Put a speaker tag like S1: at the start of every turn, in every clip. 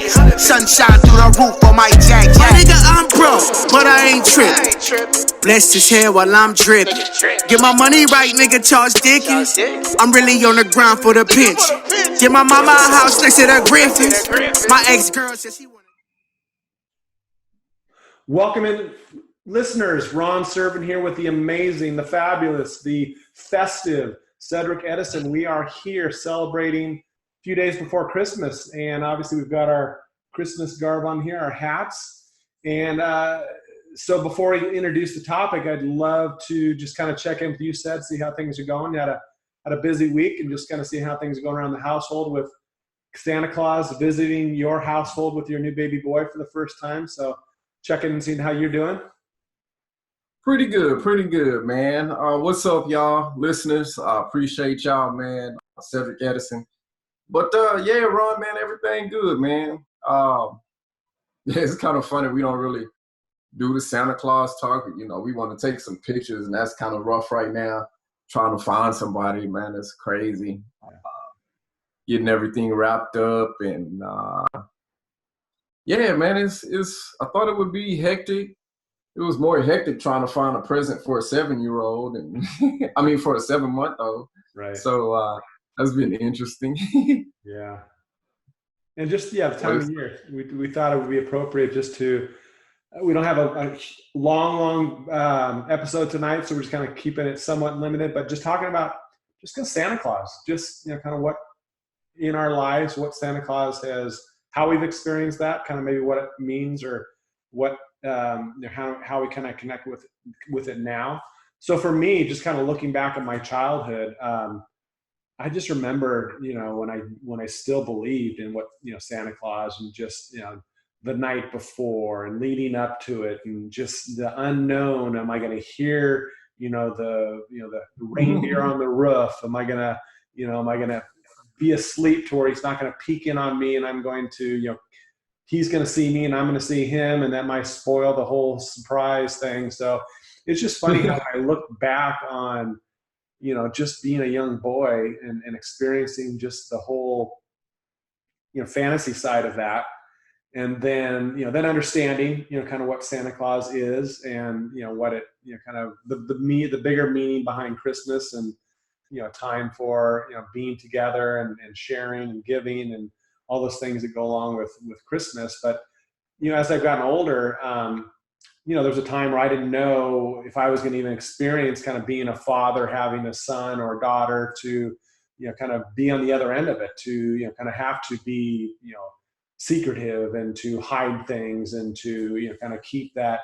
S1: Sunshine through the roof on my jack. My nigga, I'm broke, but I ain't trippin'. Blessed his hair while I'm drippin'. Get my money right, nigga, Charles Dickens. I'm really on the ground for the pinch. Get my mama a house next to the Griffins. My ex-girl says she wanna.
S2: Welcome in, listeners. Ron Servant here with the amazing, the fabulous, the festive Cedric Edison. We are here celebrating a few days before Christmas, and obviously we've got our Christmas garb on here, our hats. And so before we introduce the topic, I'd love to just kind of check in with you, Ced, see how things are going. You had a busy week, and just kind of see how things are going around the household with Santa Claus visiting your household with your new baby boy for the first time. So checking and seeing how you're doing.
S3: Pretty good, man. What's up, y'all, listeners? I appreciate y'all, man. Cedric Edison. But yeah, Ron, man, everything good, man. Yeah, it's kind of funny. We don't really do the Santa Claus talk. You know, we want to take some pictures, and that's kind of rough right now. Trying to find somebody, man, it's crazy. Getting everything wrapped up, and yeah, man, it's. I thought it would be hectic. It was more hectic trying to find a present for a 7-year-old, and I mean for a 7-month-old.
S2: Right.
S3: So that's been interesting.
S2: Yeah. And just, the time of year, we thought it would be appropriate just to, we don't have a long episode tonight, so we're just kind of keeping it somewhat limited, but just talking about just Santa Claus, just, kind of what in our lives, what Santa Claus has, how we've experienced that, kind of maybe what it means, or what, how we kind of connect with it now. So for me, just kind of looking back at my childhood, I just remember, when I still believed in what, Santa Claus, and just, the night before and leading up to it, and just the unknown. Am I going to hear, the reindeer on the roof? Am I going to be asleep to where he's not going to peek in on me, and I'm going to, he's going to see me and I'm going to see him, and that might spoil the whole surprise thing. So it's just funny how I look back on, just being a young boy and experiencing just the whole, fantasy side of that. And then, then understanding, kind of what Santa Claus is, and, what it, kind of the bigger meaning behind Christmas, and, time for, being together and sharing and giving and all those things that go along with Christmas. But, as I've gotten older, there was a time where I didn't know if I was going to even experience kind of being a father, having a son or daughter, to, kind of be on the other end of it, to, kind of have to be, secretive, and to hide things, and to, kind of keep the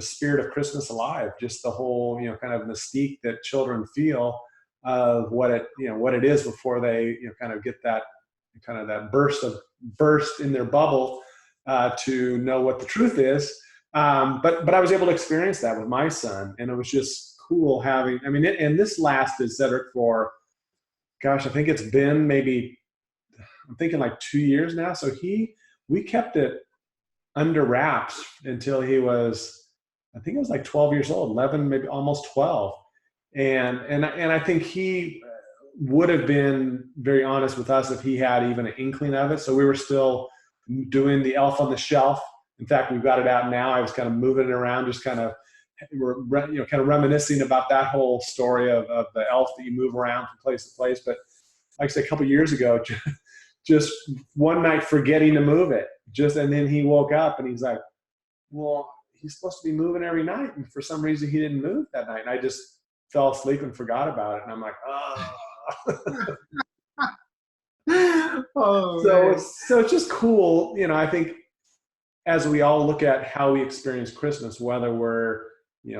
S2: spirit of Christmas alive, just the whole, kind of mystique that children feel of what it is before they, kind of get that kind of that burst in their bubble, to know what the truth is. But I was able to experience that with my son, and it was just cool having, and this lasted, Cedric, for, gosh, I think it's been maybe, I'm thinking like 2 years now. So we kept it under wraps until he was, I think it was like 12 years old, 11, maybe almost 12. And I think he would have been very honest with us if he had even an inkling of it. So we were still doing the elf on the shelf. In fact, we've got it out now. I was kind of moving it around, just kind of, kind of reminiscing about that whole story of the elf that you move around from place to place. But like I said, a couple of years ago, just one night forgetting to move it, and then he woke up and he's like, well, he's supposed to be moving every night, and for some reason he didn't move that night. And I just fell asleep and forgot about it. And I'm like, oh. So it's just cool. I think as we all look at how we experience Christmas, whether we're,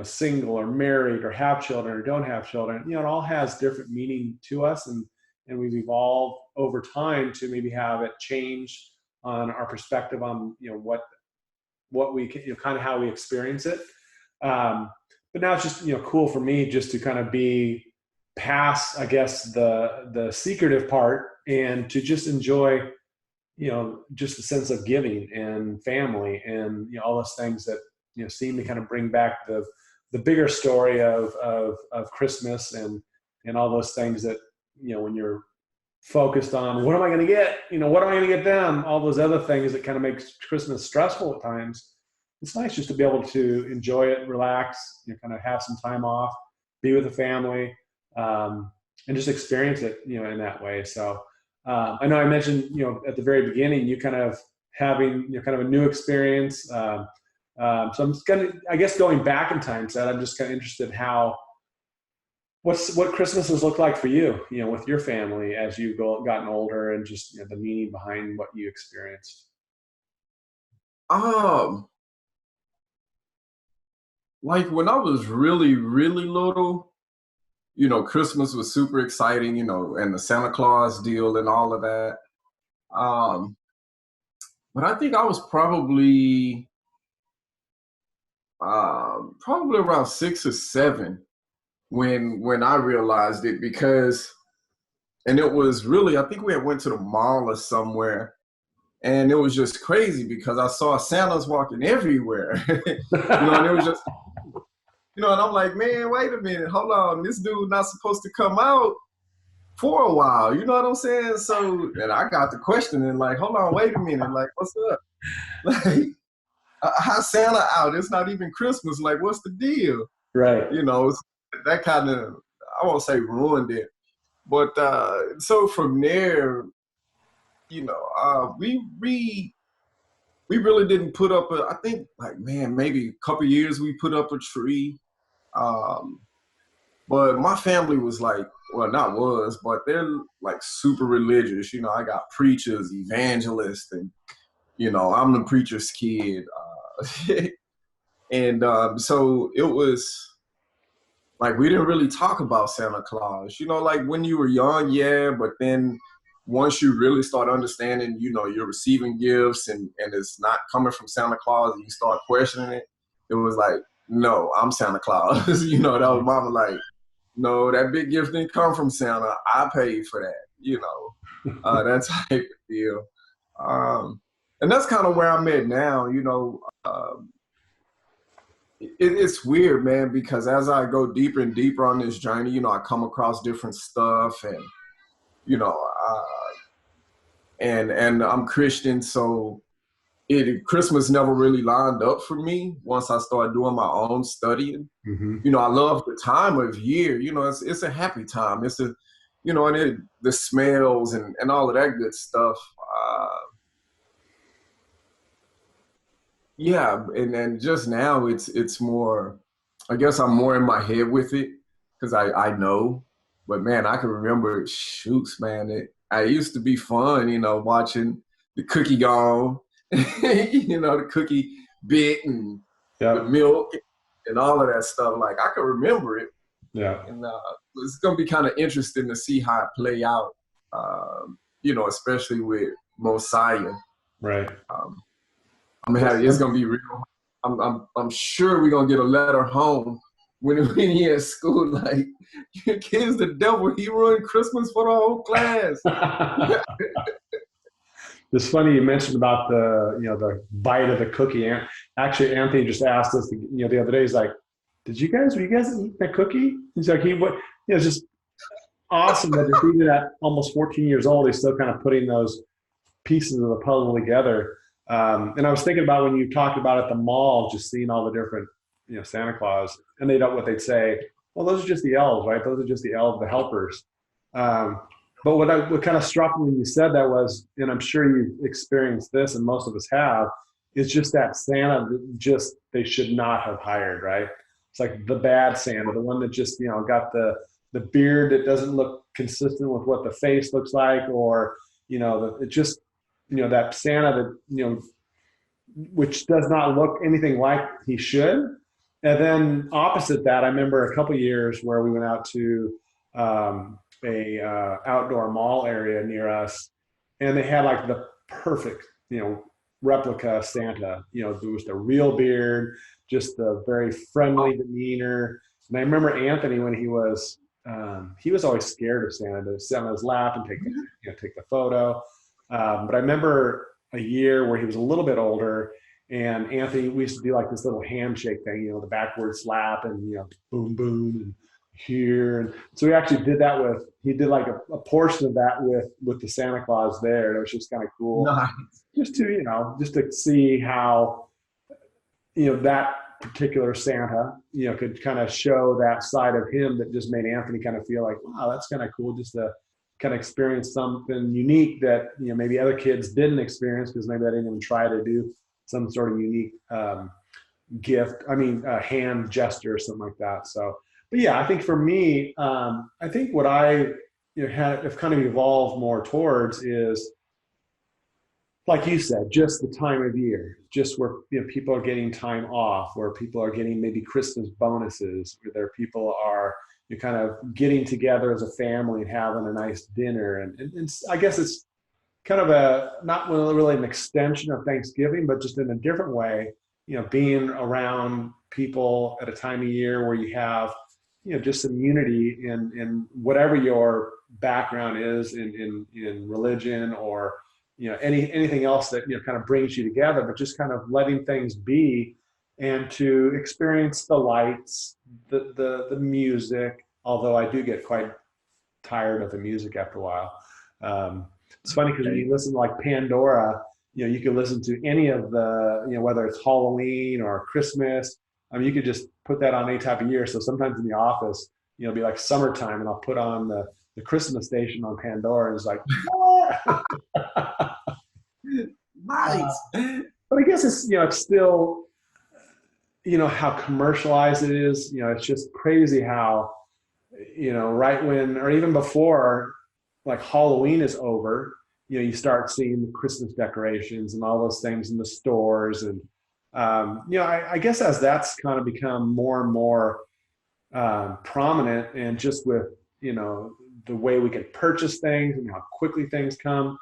S2: single or married or have children or don't have children, it all has different meaning to us. And we've evolved over time to maybe have it change on our perspective on, what we can, kind of how we experience it. But now it's just, cool for me just to kind of be past, I guess, the secretive part, and to just enjoy, just the sense of giving and family, and, all those things that, seem to kind of bring back the bigger story of Christmas, and all those things that, when you're focused on what am I going to get? What am I going to get them? All those other things that kind of makes Christmas stressful at times. It's nice just to be able to enjoy it, relax, kind of have some time off, be with the family, and just experience it, in that way. So I know I mentioned, at the very beginning, you kind of having, kind of a new experience. So I'm just I guess going back in time, Seth, I'm just kind of interested what Christmases look like for you, with your family as you've gotten older, and just the meaning behind what you experienced.
S3: Like when I was really, really little, Christmas was super exciting, and the Santa Claus deal and all of that. Um, but I think I was probably around 6 or 7 when I realized it, and it was really, I think we had went to the mall or somewhere, and it was just crazy because I saw Santas walking everywhere, and it was just, and I'm like, man, wait a minute, hold on, this dude not supposed to come out for a while, you know what I'm saying? So, and I got the question and like, hold on, wait a minute, like, what's up? Like, how's Santa out? It's not even Christmas. Like, what's the deal?
S2: Right.
S3: That kind of, I won't say ruined it, but so from there, we really didn't put up I think, like, man, maybe a couple years we put up a tree. But my family was like, well, not was, but they're like super religious. I got preachers, evangelists, and, I'm the preacher's kid. And so it was like, we didn't really talk about Santa Claus, like when you were young, yeah, but then once you really start understanding, you're receiving gifts and it's not coming from Santa Claus, and you start questioning it, it was like, no, I'm Santa Claus. That was mama like, no, that big gift didn't come from Santa. I paid for that, that type of deal. And that's kind of where I'm at now, it's weird, man, because as I go deeper and deeper on this journey, I come across different stuff, and, and I'm Christian, so Christmas never really lined up for me once I started doing my own studying.
S2: Mm-hmm.
S3: I love the time of year. It's a happy time. It's and the smells and all of that good stuff. Yeah, and just now it's more. I guess I'm more in my head with it because I know. But man, I can remember shoots, man. It used to be fun, watching the cookie gone, the cookie bit and the milk and all of that stuff. Like, I can remember it.
S2: Yeah.
S3: And it's going to be kind of interesting to see how it play out, especially with Mosiah.
S2: Right.
S3: It's going to be real. I'm sure we're going to get a letter home when he at school, like, your kid's the devil. He ruined Christmas for the whole class.
S2: It's funny you mentioned about the bite of the cookie. Actually, Anthony just asked us, the other day, he's like, were you guys eat that cookie? He's like, it's just awesome that even at almost 14 years old, he's still kind of putting those pieces of the puzzle together. And I was thinking about when you talked about at the mall, just seeing all the different, Santa Claus, and they'd say, well, those are just the elves, right? Those are just the elves, the helpers. But what kind of struck me when you said that was, and I'm sure you've experienced this, and most of us have, is just that Santa that they should not have hired, right? It's like the bad Santa, the one that just, got the beard that doesn't look consistent with what the face looks like, or, it just, that Santa that, which does not look anything like he should. And then opposite that, I remember a couple of years where we went out to a outdoor mall area near us, and they had like the perfect, replica Santa. There was the real beard, just the very friendly demeanor. And I remember Anthony when he was always scared of Santa, to sit on his lap and take the photo. But I remember a year where he was a little bit older, and Anthony, we used to do like this little handshake thing, the backward slap and, boom, boom. And here. And so we actually did that he did like a portion of that with the Santa Claus there. It was just kind of cool.
S3: Nice.
S2: Just to see how, that particular Santa, could kind of show that side of him that just made Anthony kind of feel like, wow, that's kind of cool just to kind of experience something unique that, maybe other kids didn't experience because maybe they didn't even try to do some sort of unique gift. Hand gesture or something like that. So, but yeah, I think for me, I think what I have kind of evolved more towards is, like you said, just the time of year, just where people are getting time off, where people are getting maybe Christmas bonuses, where there people are kind of getting together as a family and having a nice dinner, and I guess it's kind of not really an extension of Thanksgiving, but just in a different way, being around people at a time of year where you have just some unity in whatever your background is in religion or anything else that kind of brings you together, but just kind of letting things be and to experience the lights, the music. Although I do get quite tired of the music after a while. It's funny because when you listen to like Pandora, you can listen to any of the whether it's Halloween or Christmas. You could just put that on any type of year. So sometimes in the office, it'll be like summertime, and I'll put on the Christmas station on Pandora, and it's like,
S3: nice.
S2: But I guess it's still, how commercialized it is. It's just crazy how, right when, or even before, like Halloween is over, you start seeing the Christmas decorations and all those things in the stores. And, I guess as that's kind of become more and more prominent, and just with, the way we can purchase things and how quickly things come,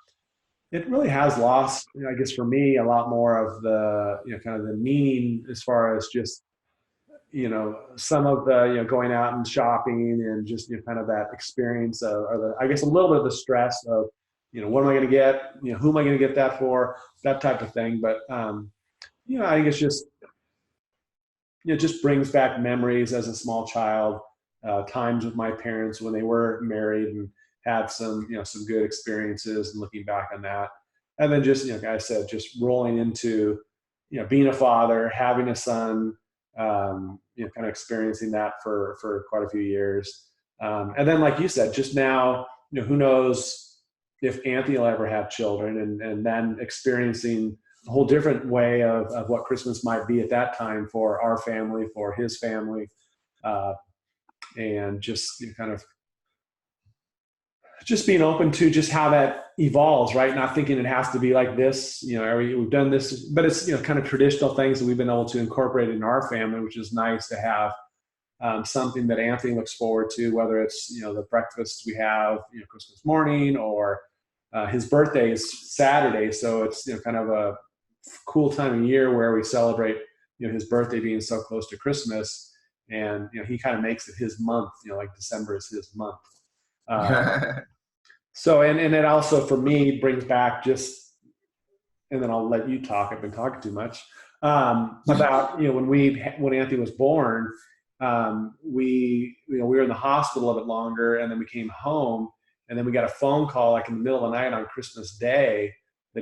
S2: it really has lost, I guess for me, a lot more of the, kind of the meaning as far as just, some of the, going out and shopping and just, kind of that experience of, or I guess a little bit of the stress of, what am I going to get? Who am I going to get that for? That type of thing. But, I think it's just, it just brings back memories as a small child, times with my parents when they were married and had some, some good experiences, and looking back on that. And then just, like I said, just rolling into, being a father, having a son, kind of experiencing that for quite a few years. And then, like you said, just now, who knows if Anthony will ever have children, and then experiencing a whole different way of what Christmas might be at that time for our family, for his family, and just kind of just being open to just how that evolves, right? Not thinking it has to be like this, we've done this, but it's, kind of traditional things that we've been able to incorporate in our family, which is nice to have something that Anthony looks forward to, whether it's, the breakfast we have, Christmas morning, or his birthday is Saturday. So it's, kind of a cool time of year where we celebrate, his birthday being so close to Christmas. And, he kind of makes it his month, like December is his month. So, and it also for me brings back just, and then I'll let you talk. I've been talking too much about, when Anthony was born, we were in the hospital a little bit longer, and then we came home, and then we got a phone call like in the middle of the night on Christmas Day that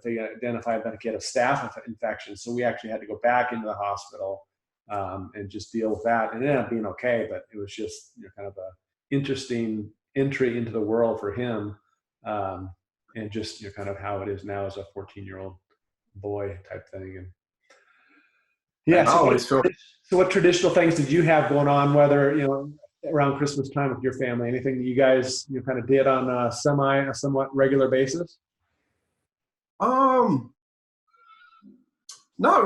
S2: they identified that he had a staph infection. So we actually had to go back into the hospital and just deal with that. And it ended up being okay, but it was just kind of a interesting entry into the world for him, and just kind of how it is now as a 14-year-old boy type thing. And yeah, so what traditional things did you have going on, whether around Christmas time with your family? Anything that you guys kind of did on a somewhat regular basis?
S3: Not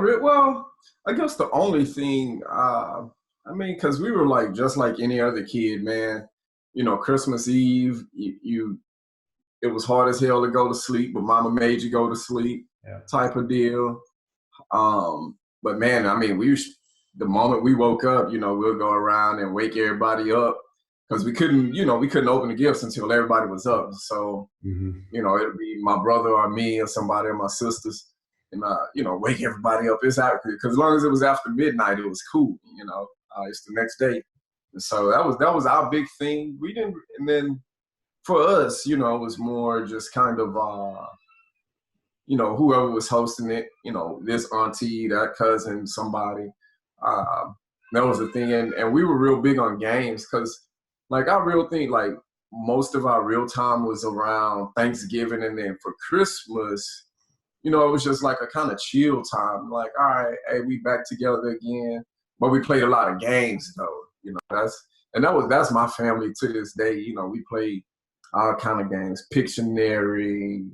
S3: really. Well, I guess the only thing, because we were like just like any other kid, man. Christmas Eve, it was hard as hell to go to sleep, but Mama made you go to sleep, type of deal. But man, the moment we woke up, we'll go around and wake everybody up, because we couldn't open the gifts until everybody was up. So, it'd be my brother or me or somebody or my sisters, and wake everybody up. It's out, because as long as it was after midnight, it was cool. It's the next day. So that was our big thing. We didn't, and then for us, it was more just kind of whoever was hosting it, this auntie, that cousin, somebody. Uh, that was the thing. And we were real big on games because, like, our real thing, like, most of our real time was around Thanksgiving. And then for Christmas, it was just like a kind of chill time. Like, all right, hey, we back together again. But we played a lot of games, though. That's my family to this day. We played all kind of games, Pictionary,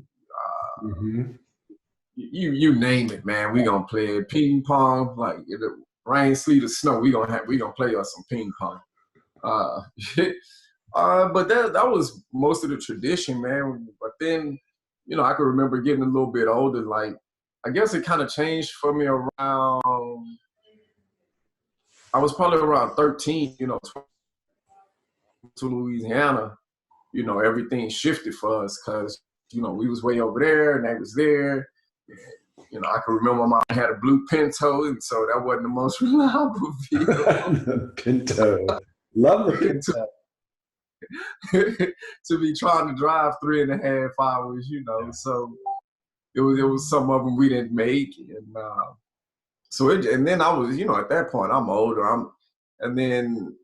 S3: you name it, man. We gonna play it. Ping pong, like if it rain, sleet, or snow, we gonna play us some ping pong. But that was most of the tradition, man. But then, I could remember getting a little bit older. Like, I guess it kind of changed for me around. I was probably around 13. To Louisiana. Everything shifted for us because we was way over there and they was there. I can remember my mom had a blue Pinto, and so that wasn't the most reliable vehicle.
S2: Pinto. Love the Pinto.
S3: To be trying to drive 3.5 hours, so it was some of them we didn't make. And and then I was, at that point, I'm older. And then,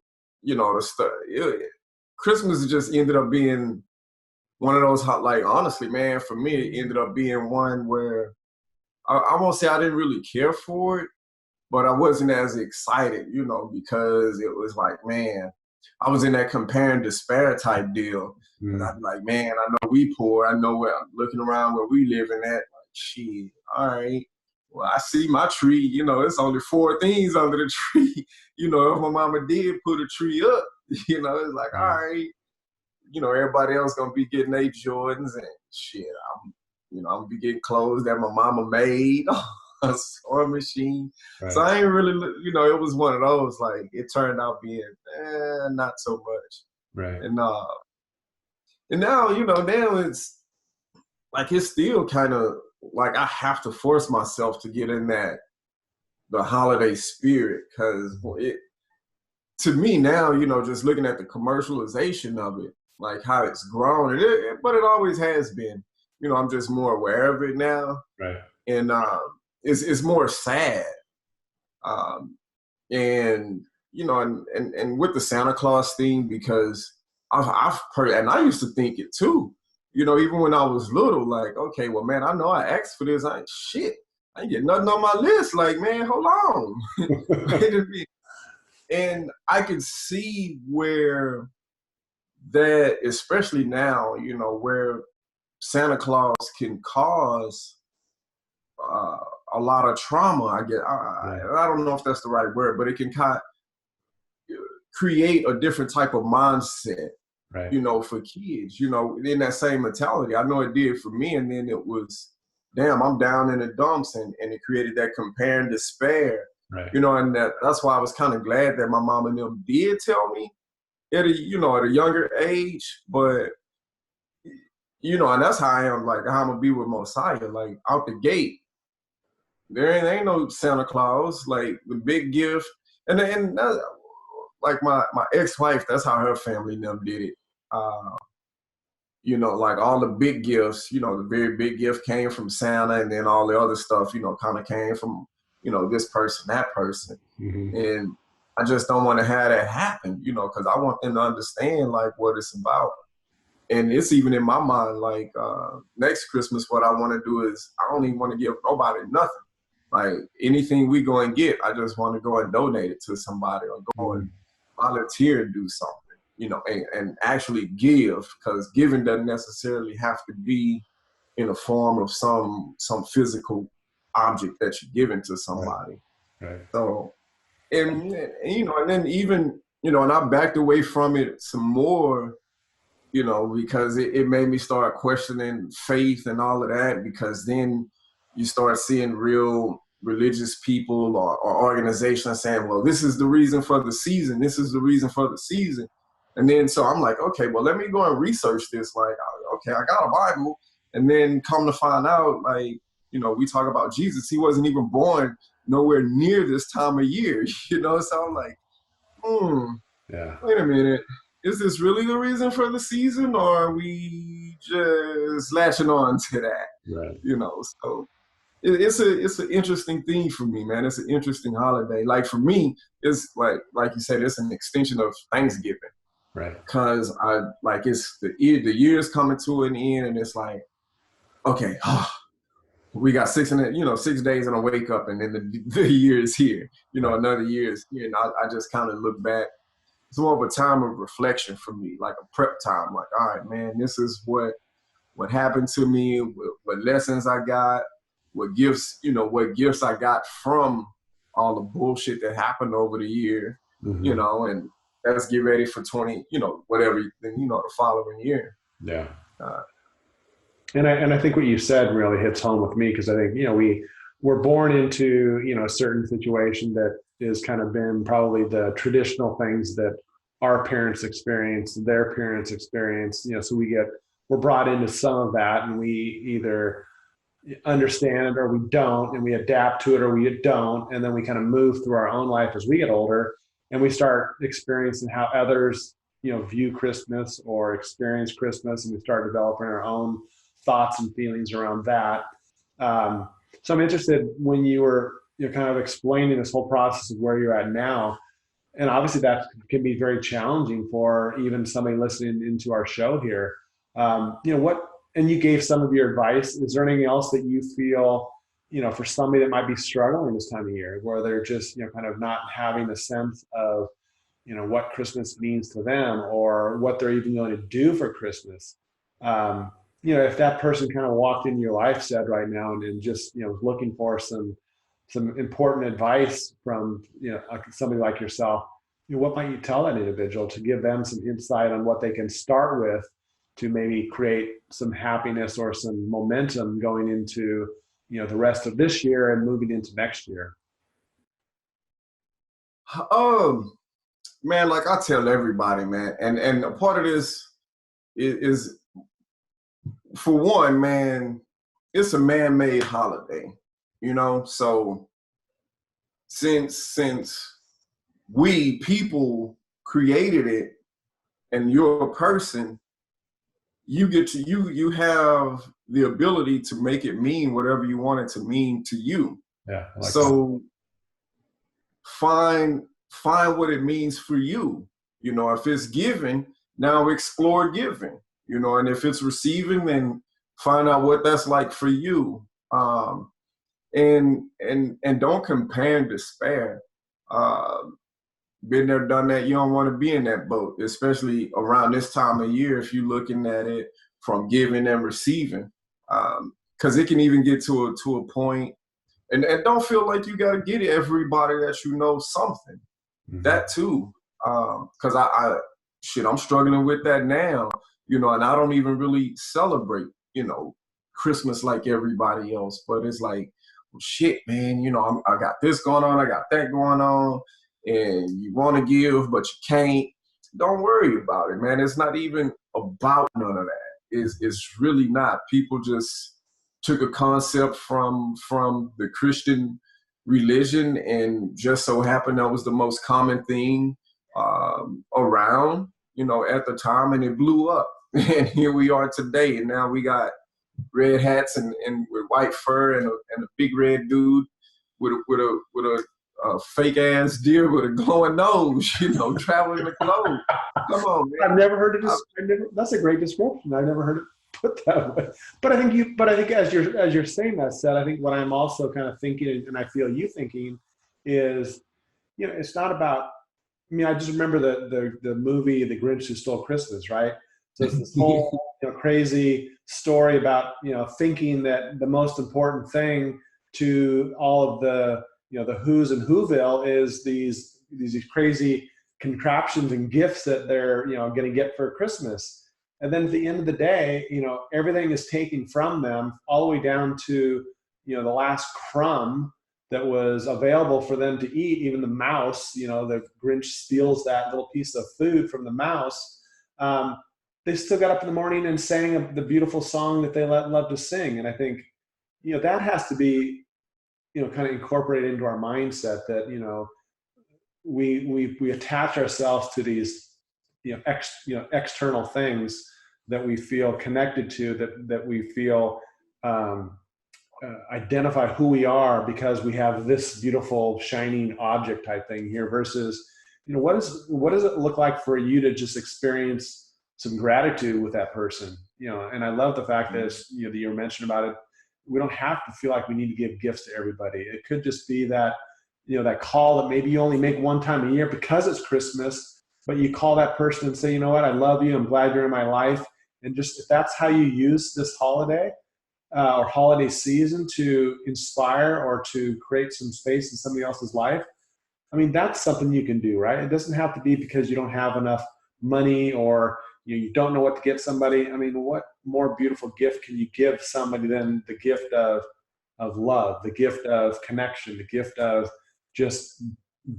S3: Christmas just ended up being one of those, like, honestly, man, for me, it ended up being one where I won't say I didn't really care for it, but I wasn't as excited, because it was like, man, I was in that compare and despair type deal. And I'd be like, man, I know we poor. I know where I'm looking around where we living at. Like, shit, all right. Well, I see my tree, it's only 4 things under the tree. If my mama did put a tree up, it's like, all right, everybody else gonna be getting their Jordans and shit. I'm gonna be getting clothes that my mama made, a sewing machine. Right. So I ain't really, it was one of those, like, it turned out being not so much.
S2: Right.
S3: And now, now it's like, it's still kind of like I have to force myself to get in the holiday spirit, because to me now, just looking at the commercialization of it, like how it's grown, but it always has been. I'm just more aware of it now.
S2: Right.
S3: And it's more sad. And with the Santa Claus thing, because I've heard, and I used to think it too. Even when I was little, like, okay, well, man, I know I asked for this. I ain't get nothing on my list. Like, man, hold on. And I can see where that, especially now, where Santa Claus can cause a lot of trauma. I don't know if that's the right word, but it can create a different type of mindset. Right. For kids, in that same mentality. I know it did for me, and then it was, damn, I'm down in the dumps, and it created that compare and despair. Right. And that's why I was kind of glad that my mom and them did tell me at a younger age, but and that's how I am, like, how I'm gonna be with Mosiah, like, out the gate. There ain't no Santa Claus, like, the big gift, and that, like, my ex-wife, that's how her family and them did it. Like, all the big gifts, the very big gift came from Santa, and then all the other stuff, kind of came from, this person, that person. Mm-hmm. And I just don't want to have that happen, because I want them to understand, like, what it's about. And it's even in my mind, like, next Christmas, what I want to do is, I don't even want to give nobody nothing. Like, anything we go and get, I just want to go and donate it to somebody, or go and volunteer and do something, and actually give, because giving doesn't necessarily have to be in the form of some physical object that you're giving to somebody. Right. So, and then even, and I backed away from it some more, because it made me start questioning faith and all of that, because then you start seeing real religious people or organizations saying, well, this is the reason for the season. This is the reason for the season. And then, so I'm like, okay, well, let me go and research this. Like, okay, I got a Bible. And then come to find out, like, we talk about Jesus. He wasn't even born nowhere near this time of year, So I'm like,
S2: Yeah.
S3: Wait a minute. Is this really the reason for the season, or are we just latching on to that?
S2: Right.
S3: So it's an interesting thing for me, man. It's an interesting holiday. Like for me, it's like you said, it's an extension of Thanksgiving.
S2: Right.
S3: Cause I like it's the year's coming to an end, and it's like, okay, we got 6 days and a wake up, and then the year is here.
S2: Right.
S3: Another year is here, and I just kind of look back. It's more of a time of reflection for me, like a prep time. Like, all right, man, this is what happened to me, what lessons I got, what gifts I got from all the bullshit that happened over the year,
S2: Mm-hmm.
S3: and let's get ready for whatever, the following year.
S2: Yeah.
S3: Uh,
S2: And I think what you said really hits home with me, because I think, we're born into, a certain situation that is kind of been probably the traditional things that our parents experienced, their parents experienced, so we're brought into some of that, and we either understand it or we don't, and we adapt to it or we don't. And then we kind of move through our own life as we get older, and we start experiencing how others, view Christmas or experience Christmas, and we start developing our own thoughts and feelings around that. So I'm interested, when you were kind of explaining this whole process of where you're at now, and obviously that can be very challenging for even somebody listening into our show here. And you gave some of your advice. Is there anything else that you feel, for somebody that might be struggling this time of year, where they're just, kind of not having a sense of, what Christmas means to them, or what they're even going to do for Christmas? If that person kind of walked into your life, said right now, and just, looking for some important advice from, somebody like yourself, what might you tell that individual to give them some insight on what they can start with to maybe create some happiness or some momentum going into, the rest of this year and moving into next year?
S3: Man, like I tell everybody, man, and a part of this is for one, man, it's a man-made holiday, So since we people created it, and you're a person, you have the ability to make it mean whatever you want it to mean to you.
S2: Yeah. I like
S3: So find what it means for you. If it's giving, now explore giving. And if it's receiving, then find out what that's like for you. And don't compare and despair. Been there, done that. You don't want to be in that boat, especially around this time of year if you're looking at it from giving and receiving, because it can even get to a point. And don't feel like you got to get everybody that something.
S2: Mm-hmm.
S3: That too, because I'm struggling with that now, and I don't even really celebrate, Christmas like everybody else. But it's like, well, shit, man, I got this going on, I got that going on, and you want to give, but you can't. Don't worry about it, man. It's not even about none of that. It's really not. People just took a concept from the Christian religion, and just so happened that was the most common thing around, at the time, and it blew up. And here we are today, and now we got red hats and with white fur, and a big red dude with a fake ass deer with a glowing nose, traveling the globe. Come on, man.
S2: I've never heard it. That's a great description. I've never heard it put that way. But I think as you're saying that, Seth, I think what I'm also kind of thinking, and I feel you thinking, is, it's not about. I mean, I just remember the movie The Grinch Who Stole Christmas, right? So it's this whole crazy story about thinking that the most important thing to all of the the who's and whoville is these crazy contraptions and gifts that they're going to get for Christmas. And then at the end of the day, everything is taken from them, all the way down to the last crumb that was available for them to eat. Even the mouse, the Grinch steals that little piece of food from the mouse. They still got up in the morning and sang the beautiful song that they love to sing. And I think that has to be kind of incorporated into our mindset, that we attach ourselves to these, external things that we feel connected to, that we feel identify who we are because we have this beautiful shining object type thing here, versus, what does it look like for you to just experience some gratitude with that person? And I love the fact that, that you mentioned about it. We don't have to feel like we need to give gifts to everybody. It could just be that, that call that maybe you only make one time a year because it's Christmas, but you call that person and say, you know what, I love you. I'm glad you're in my life. And just, if that's how you use this holiday or holiday season to inspire or to create some space in somebody else's life, I mean, that's something you can do, right? It doesn't have to be because you don't have enough money or you don't know what to get somebody. I mean, what more beautiful gift can you give somebody than the gift of love, the gift of connection, the gift of just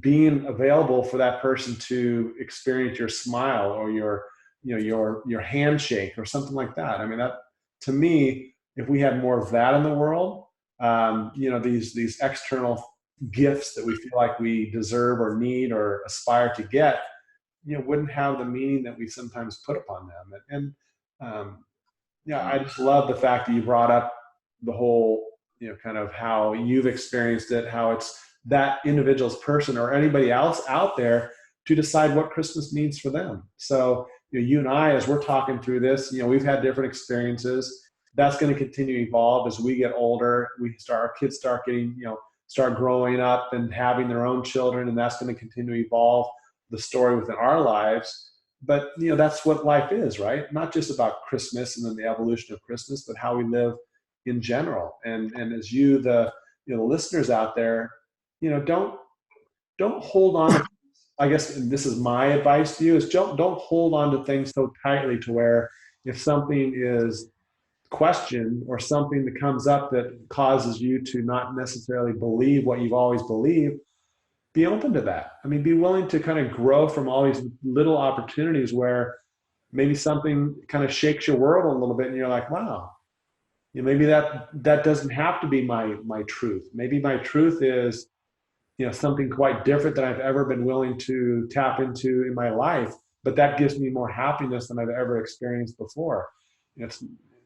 S2: being available for that person to experience your smile or your handshake or something like that. I mean, that, to me, if we had more of that in the world, these external gifts that we feel like we deserve or need or aspire to get, wouldn't have the meaning that we sometimes put upon them. And I just love the fact that you brought up the whole, kind of how you've experienced it, how it's that individual's person or anybody else out there to decide what Christmas means for them. So, you and I, as we're talking through this, we've had different experiences. That's going to continue to evolve as we get older. Our kids start getting, start growing up and having their own children, and that's going to continue to evolve the story within our lives. But, that's what life is, right? Not just about Christmas and then the evolution of Christmas, but how we live in general. And as the listeners out there, don't hold on to, I guess, and this is my advice to you, is don't hold on to things so tightly to where if something is questioned or something that comes up that causes you to not necessarily believe what you've always believed, be open to that. I mean, be willing to kind of grow from all these little opportunities where maybe something kind of shakes your world a little bit and you're like, wow, maybe that doesn't have to be my truth. Maybe my truth is, something quite different than I've ever been willing to tap into in my life, but that gives me more happiness than I've ever experienced before.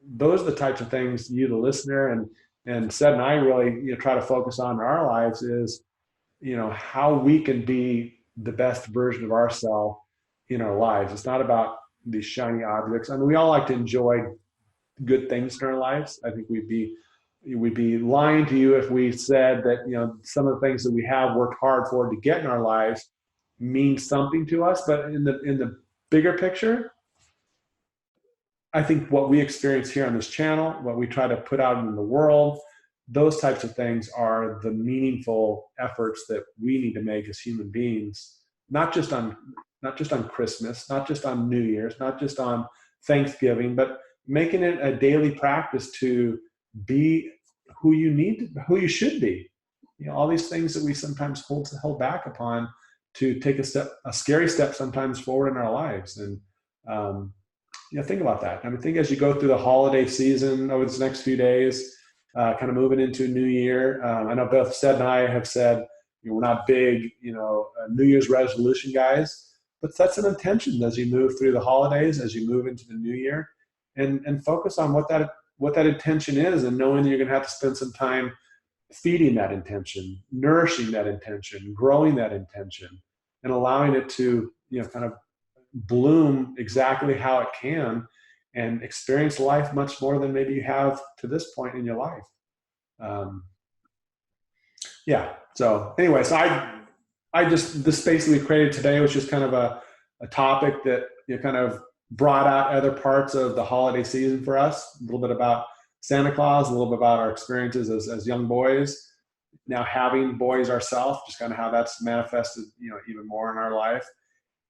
S2: Those are the types of things you, the listener, and Seth and I really, try to focus on in our lives is, how we can be the best version of ourselves in our lives. It's not about these shiny objects. I mean, we all like to enjoy good things in our lives. I think we'd be lying to you if we said that, some of the things that we have worked hard for to get in our lives mean something to us. But in the bigger picture, I think what we experience here on this channel, what we try to put out in the world, those types of things are the meaningful efforts that we need to make as human beings, not just on Christmas, not just on New Year's, not just on Thanksgiving, but making it a daily practice to be who you should be. All these things that we sometimes hold back upon to take a scary step sometimes forward in our lives. And think about that. I mean, think as you go through the holiday season over this next few days, kind of moving into a new year. I know both Seth and I have said, we're not big, New Year's resolution guys, but set some intention as you move through the holidays, as you move into the new year, and focus on what that intention is, and knowing that you're going to have to spend some time feeding that intention, nourishing that intention, growing that intention, and allowing it to, kind of bloom exactly how it can and experience life much more than maybe you have to this point in your life. So anyway, so I just, the space that we created today was just kind of a topic that kind of brought out other parts of the holiday season for us, a little bit about Santa Claus, a little bit about our experiences as young boys, now having boys ourselves, just kind of how that's manifested, even more in our life.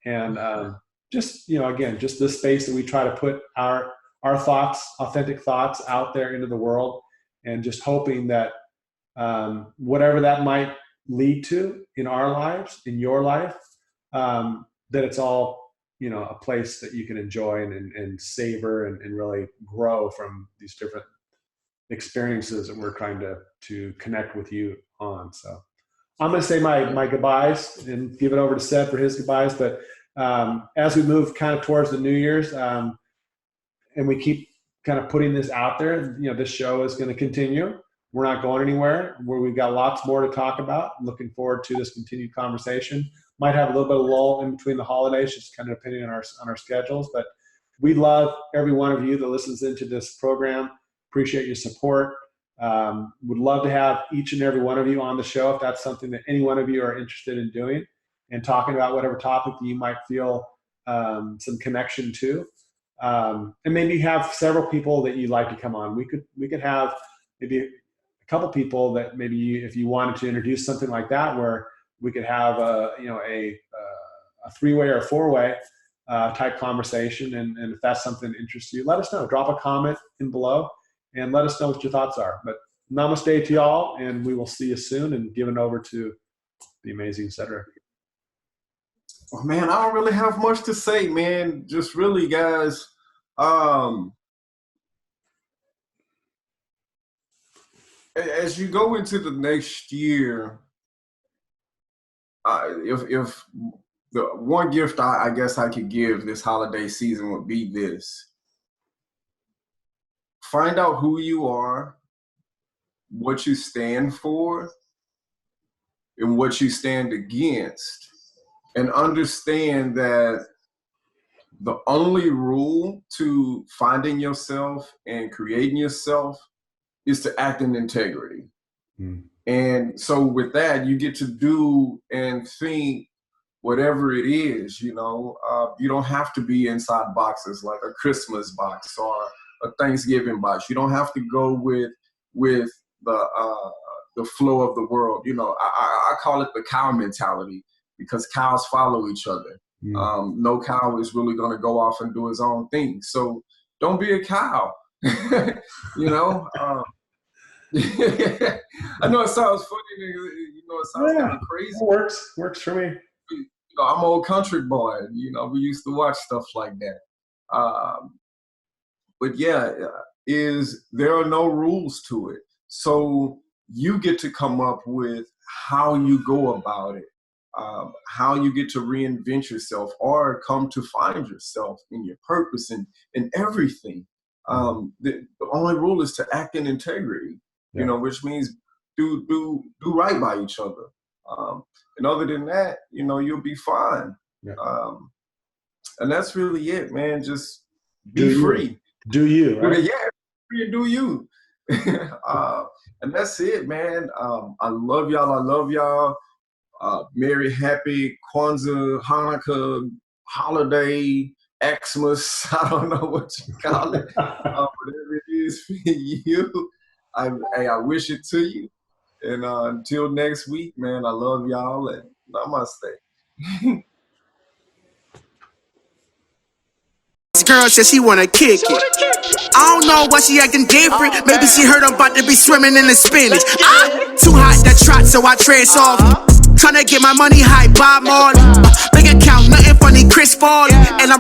S2: And just, again, just this space that we try to put our thoughts, authentic thoughts out there into the world, and just hoping that whatever that might lead to in our lives, in your life, that it's all, a place that you can enjoy and savor and really grow from these different experiences that we're trying to connect with you on. So I'm going to say my goodbyes and give it over to Seth for his goodbyes. But as we move kind of towards the New Year's, and we keep kind of putting this out there, this show is going to continue. We're not going anywhere. We've got lots more to talk about. I'm looking forward to this continued conversation. Might have a little bit of lull in between the holidays, just kind of depending on our schedules. But we love every one of you that listens into this program. Appreciate your support. Would love to have each and every one of you on the show if that's something that any one of you are interested in doing and talking about whatever topic that you might feel some connection to. And maybe have several people that you'd like to come on. We could have maybe a couple people that maybe if you wanted to introduce something like that, where we could have a three-way or a four-way type conversation. And if that's something that interests you, let us know. Drop a comment in below and let us know what your thoughts are. But namaste to y'all, and we will see you soon. And give it over to the amazing Cedric.
S3: Oh, man, I don't really have much to say, man. Just really, guys, as you go into the next year, if the one gift I guess I could give this holiday season would be this: find out who you are, what you stand for, and what you stand against, and understand that the only rule to finding yourself and creating yourself is to act in integrity. And so with that, you get to do and think whatever it is, you don't have to be inside boxes like a Christmas box or a Thanksgiving box. You don't have to go with the flow of the world. I call it the cow mentality, because cows follow each other. No cow is really going to go off and do his own thing. So don't be a cow. I know it sounds funny. It sounds kind of crazy.
S2: It works for me.
S3: I'm an old country boy. We used to watch stuff like that. But yeah, there are no rules to it. So you get to come up with how you go about it, how you get to reinvent yourself or come to find yourself in your purpose and everything. The only rule is to act in integrity, which means do right by each other. And other than that, you'll be fine.
S2: Yeah.
S3: And that's really it, man. Just be free.
S2: Do you, right?
S3: Yeah, free and do you. And that's it, man. I love y'all. Merry, happy Kwanzaa, Hanukkah, holiday, Xmas. I don't know what you call it. Whatever it is for you. I wish it to you. And until next week, man, I love y'all, and namaste.
S1: This girl says she wanna kick it. I don't know why she acting different. Maybe she heard I'm about to be swimming in the spinach. Too hot to trot, so I tread soft. Tryna get my money high, buy more. Bank account, nothing funny, Chris Paul. And I'm